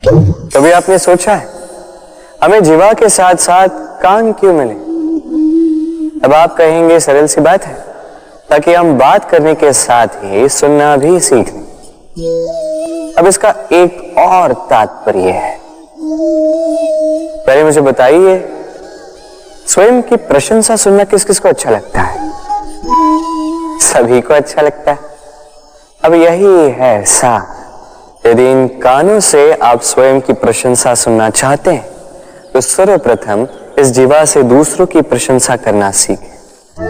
कभी आपने सोचा है हमें जीवा के साथ साथ कान क्यों मिले? अब आप कहेंगे सरल सी बात है, ताकि हम बात करने के साथ ही सुनना भी सीख लें। अब इसका एक और तात्पर्य है। पहले मुझे बताइए, स्वयं की प्रशंसा सुनना किस किस को अच्छा लगता है? सभी को अच्छा लगता है। अब यही है सार। यदि इन कानों से आप स्वयं की प्रशंसा सुनना चाहते हैं तो सर्वप्रथम इस जीवा से दूसरों की प्रशंसा करना सीखें।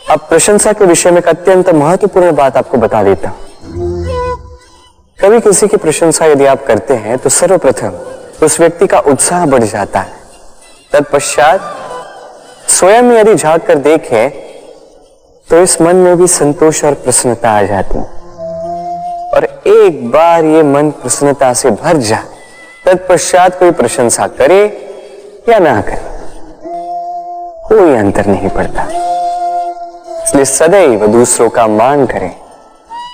अब प्रशंसा के विषय में एक अत्यंत महत्वपूर्ण बात आपको बता देता हूं। कभी किसी की प्रशंसा यदि आप करते हैं तो सर्वप्रथम उस व्यक्ति का उत्साह बढ़ जाता है। तत्पश्चात स्वयं यदि झांक कर देखें तो इस मन में भी संतोष और प्रसन्नता आ जाती है। और एक बार ये मन प्रसन्नता से भर जाए, तत्पश्चात कोई प्रशंसा करे या ना करे, कोई अंतर नहीं पड़ता। इसलिए सदैव दूसरों का मान करें,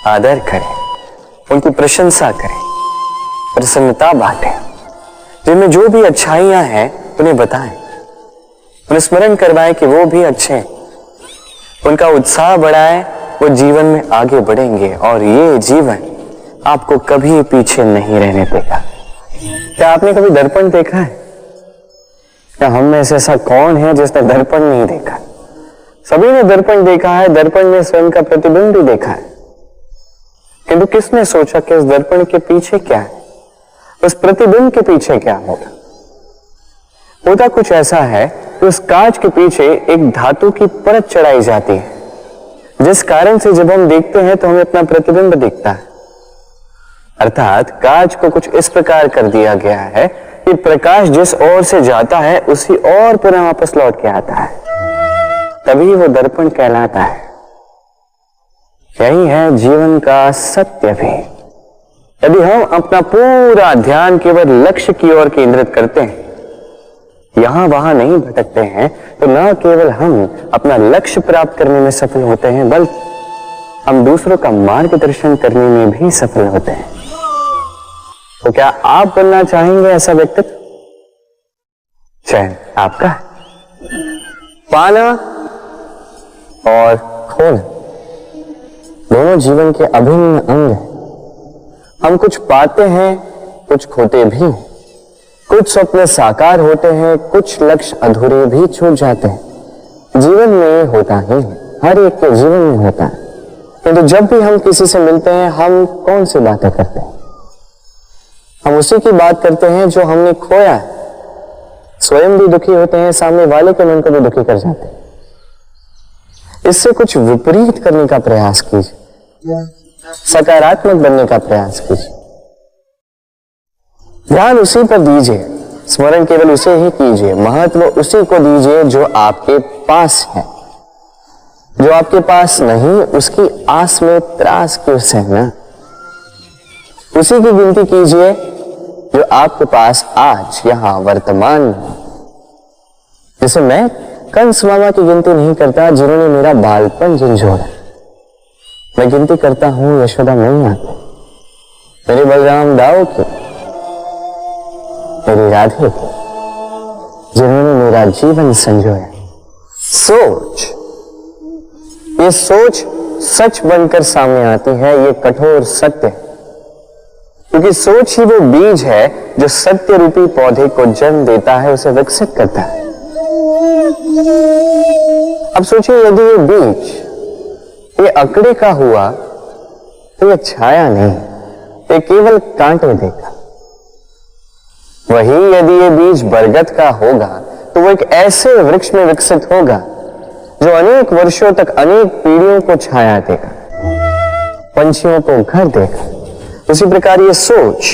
आदर करें, उनकी प्रशंसा करें, प्रसन्नता बांटें। जिनमें जो भी अच्छाइयां हैं उन्हें बताएं, उन्हें स्मरण करवाएं कि वो भी अच्छे हैं। उनका उत्साह बढ़ाएं, वो जीवन में आगे बढ़ेंगे और ये जीवन आपको कभी पीछे नहीं रहने देगा। क्या आपने कभी दर्पण देखा है? क्या हम में से ऐसा कौन है जिसने दर्पण नहीं देखा? सभी ने दर्पण देखा है, दर्पण में स्वयं का प्रतिबिंब भी देखा है। किंतु किसने सोचा कि उस दर्पण के पीछे क्या है, उस प्रतिबिंब के पीछे क्या होगा? होता कुछ ऐसा है कि उस कांच के पीछे एक धातु की परत चढ़ाई जाती है, जिस कारण से जब हम देखते हैं तो हमें अपना प्रतिबिंब दिखता है। अर्थात कांच को कुछ इस प्रकार कर दिया गया है कि प्रकाश जिस ओर से जाता है उसी ओर पुनः वापस लौट के आता है, तभी वो दर्पण कहलाता है। यही है जीवन का सत्य भी। यदि हम अपना पूरा ध्यान केवल लक्ष्य की ओर केंद्रित करते हैं, यहां वहां नहीं भटकते हैं, तो न केवल हम अपना लक्ष्य प्राप्त करने में सफल होते हैं, बल्कि हम दूसरों का मार्गदर्शन करने में भी सफल होते हैं। तो क्या आप बनना चाहेंगे ऐसा व्यक्तित्व? चयन आपका है। पाना और खोना दोनों जीवन के अभिन्न अंग हैं। हम कुछ पाते हैं, कुछ खोते भी हैं। कुछ स्वप्न साकार होते हैं, कुछ लक्ष्य अधूरे भी छूट जाते हैं। जीवन में होता ही है, हर एक के जीवन में होता है। किंतु जब भी हम किसी से मिलते हैं, हम कौन सी बातें करते हैं? हम उसी की बात करते हैं जो हमने खोया है। स्वयं भी दुखी होते हैं, सामने वाले के मन को भी दुखी कर जाते हैं। इससे कुछ विपरीत करने का प्रयास कीजिए, सकारात्मक बनने का प्रयास कीजिए। ध्यान उसी पर दीजिए, स्मरण केवल उसे ही कीजिए, महत्व उसी को दीजिए जो आपके पास है। जो आपके पास नहीं, उसकी आस में त्रास क्यों सहना? उसी की गिनती कीजिए जो आपके पास आज यहां वर्तमान में। जैसे मैं कंस मामा की गिनती नहीं करता जिन्होंने मेरा बालपन झंझोड़ा। मैं गिनती करता हूं यशोदा मैया की, मेरे बलराम दाऊ की, मेरी राधे की, जिन्होंने मेरा जीवन संजोया। सोच, ये सोच सच बनकर सामने आती है, ये कठोर सत्य है। क्योंकि सोच ही वो बीज है जो सत्य रूपी पौधे को जन्म देता है, उसे विकसित करता है। अब सोचिए, यदि ये बीज ये अकड़े का हुआ तो ये छाया नहीं, ये केवल कांटे देगा। वही यदि ये बीज बरगद का होगा तो वो एक ऐसे वृक्ष में विकसित होगा जो अनेक वर्षों तक, अनेक पीढ़ियों को छाया देगा, पंछियों को घर देगा। उसी प्रकार ये सोच,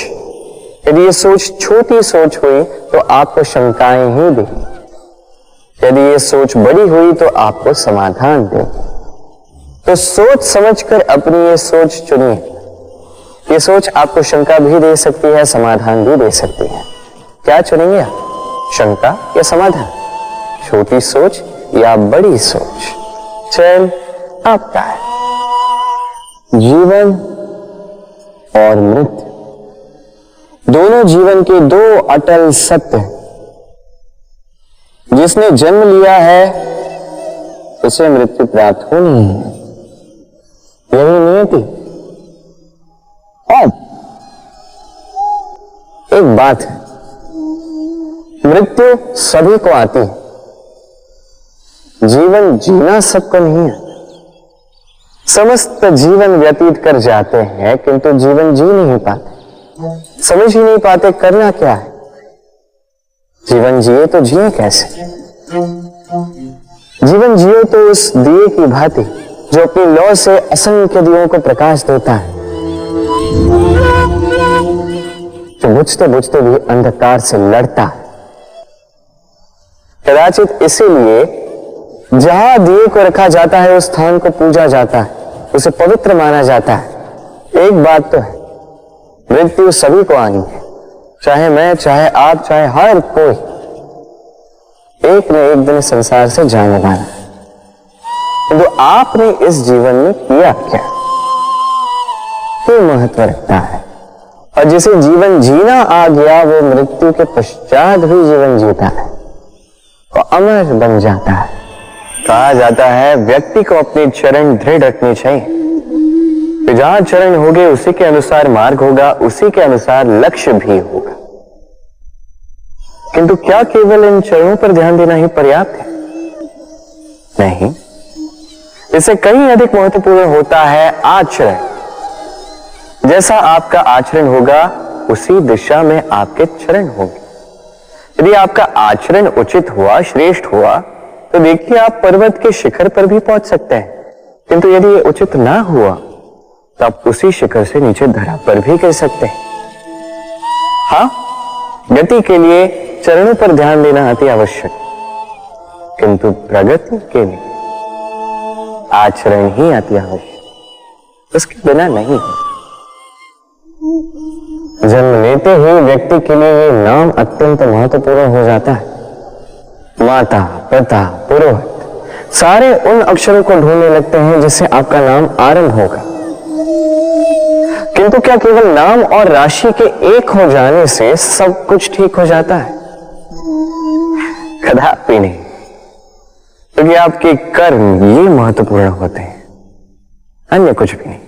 यदि ये सोच छोटी सोच हुई तो आपको शंकाएं ही देगी। यदि ये सोच बड़ी हुई तो आपको समाधान देगी। तो सोच समझकर अपनी ये सोच चुनिए। ये सोच आपको शंका भी दे सकती है, समाधान भी दे सकती है। क्या चुनेंगे आप, शंका या समाधान? छोटी सोच या बड़ी सोच? चयन आपका है। जीवन और मृत्यु दोनों जीवन के दो अटल सत्य हैं। जिसने जन्म लिया है उसे मृत्यु प्राप्त होनी है, यही नियति। और एक बात है, मृत्यु सभी को आती है, जीवन जीना सबको नहीं है। समस्त जीवन व्यतीत कर जाते हैं किंतु जीवन जी नहीं पाते, समझ ही नहीं पाते करना क्या है। जीवन जिए तो जिए कैसे? जीवन जियो तो उस दिए की भांति जो अपनी लौ से असंख्य दियों को प्रकाश देता है, जो बुझते बुझते भी अंधकार से लड़ता है। कदाचित इसीलिए जहां दिए को रखा जाता है उस स्थान को पूजा जाता है, उसे पवित्र माना जाता है। एक बात तो है, मृत्यु सभी को आनी है, चाहे मैं, चाहे आप, चाहे हर कोई एक न एक दिन संसार से जाने वाला है। किंतु आपने इस जीवन में किया क्या, ये महत्व रखता है। और जिसे जीवन जीना आ गया वो मृत्यु के पश्चात भी जीवन जीता है, वो अमर बन जाता है। कहा जाता है व्यक्ति को अपने चरण दृढ़ रखने चाहिए, जहां चरण होंगे उसी के अनुसार मार्ग होगा, उसी के अनुसार लक्ष्य भी होगा। किंतु क्या केवल इन चरणों पर ध्यान देना ही पर्याप्त है? नहीं, इससे कहीं अधिक महत्वपूर्ण होता है आचरण। जैसा आपका आचरण होगा उसी दिशा में आपके चरण होंगे। यदि आपका आचरण उचित हुआ, श्रेष्ठ हुआ, तो देखिए आप पर्वत के शिखर पर भी पहुंच सकते हैं। किंतु यदि ये उचित ना हुआ तो आप उसी शिखर से नीचे धरा पर भी गिर सकते हैं। हाँ, गति के लिए चरणों पर ध्यान देना अति आवश्यक, किंतु प्रगति के लिए आचरण ही अति आवश्यक, उसके बिना नहीं है। जन्म लेते ही व्यक्ति के लिए ये नाम अत्यंत महत्वपूर्ण हो जाता है। माता, पिता, पुरोहित सारे उन अक्षरों को ढूंढने लगते हैं जिससे आपका नाम आरंभ होगा। किंतु क्या केवल नाम और राशि के एक हो जाने से सब कुछ ठीक हो जाता है? कदापि नहीं, क्योंकि आपके कर्म ये महत्वपूर्ण होते हैं, अन्य कुछ भी नहीं।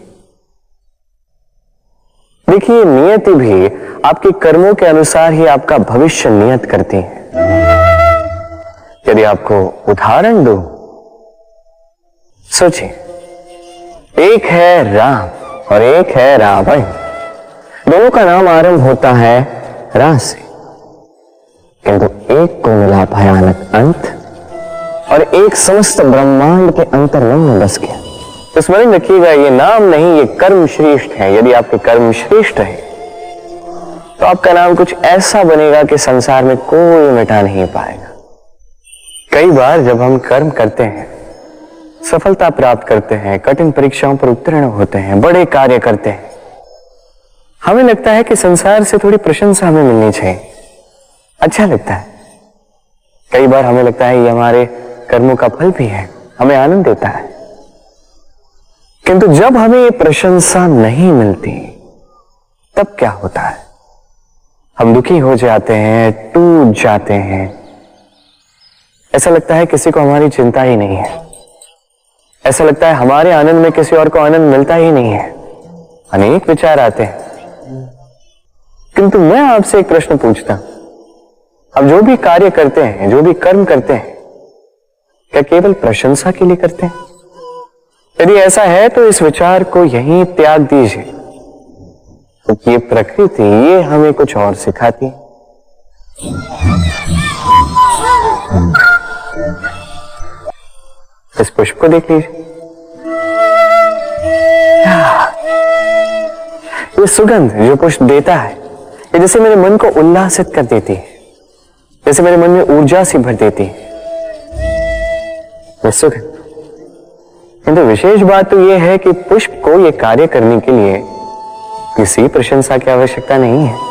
देखिए, नियति भी आपके कर्मों के अनुसार ही आपका भविष्य नियत करती है। यदि आपको उदाहरण दूं, सोचिए, एक है राम और एक है रावण। दोनों का नाम आरंभ होता है रा से, किंतु एक को मिला भयानक अंत और एक समस्त ब्रह्मांड के अंतर्मन में बस गया। तो स्मरण रखिएगा, ये नाम नहीं, ये कर्म श्रेष्ठ है। यदि आपके कर्म श्रेष्ठ है तो आपका नाम कुछ ऐसा बनेगा कि संसार में कोई मिटा नहीं पाएगा। कई बार जब हम कर्म करते हैं, सफलता प्राप्त करते हैं, कठिन परीक्षाओं पर उत्तीर्ण होते हैं, बड़े कार्य करते हैं, हमें लगता है कि संसार से थोड़ी प्रशंसा हमें मिलनी चाहिए, अच्छा लगता है। कई बार हमें लगता है ये हमारे कर्मों का फल भी है, हमें आनंद देता है। किंतु जब हमें ये प्रशंसा नहीं मिलती तब क्या होता है? हम दुखी हो जाते हैं, टूट जाते हैं। ऐसा लगता है किसी को हमारी चिंता ही नहीं है, ऐसा लगता है हमारे आनंद में किसी और को आनंद मिलता ही नहीं है। अनेक विचार आते हैं। किंतु मैं आपसे एक प्रश्न पूछता हूं, अब जो भी कार्य करते हैं, जो भी कर्म करते हैं, क्या केवल प्रशंसा के लिए करते हैं? यदि ऐसा है तो इस विचार को यहीं त्याग दीजिए, क्योंकि ये प्रकृति ये हमें कुछ और सिखाती है। इस पुष्प को देख लीजिए, ये सुगंध जो पुष्प देता है, ये जैसे मेरे मन को उल्लासित कर देती है, जैसे मेरे मन में ऊर्जा सी भर देती है, ये सुगंध। किंतु विशेष बात तो यह है कि पुष्प को यह कार्य करने के लिए किसी प्रशंसा की आवश्यकता नहीं है।